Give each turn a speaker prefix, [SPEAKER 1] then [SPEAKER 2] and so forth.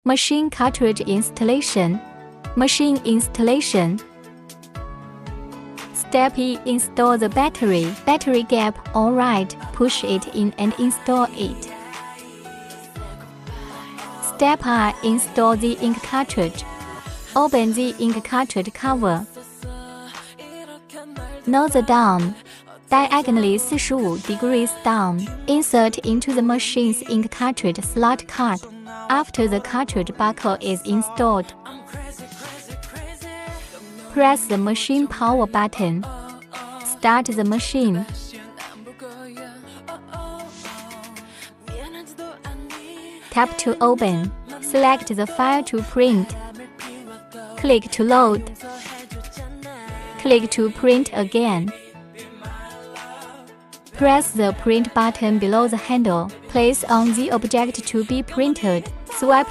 [SPEAKER 1] Machine cartridge installation. Machine installation. Step E. Install the battery. Battery gap. Alright, push it in and install it. Step I. Install the ink cartridge. Open the ink cartridge cover. Nose down. Diagonally 45 degrees down. Insert into the machine's ink cartridge slot card. After the cartridge buckle is installed, press the machine power button. Start the machine. Tap to open. Select the file to print. Click to load. Click to print again. Press the print button below the handle. Place on the object to be printed. Swipe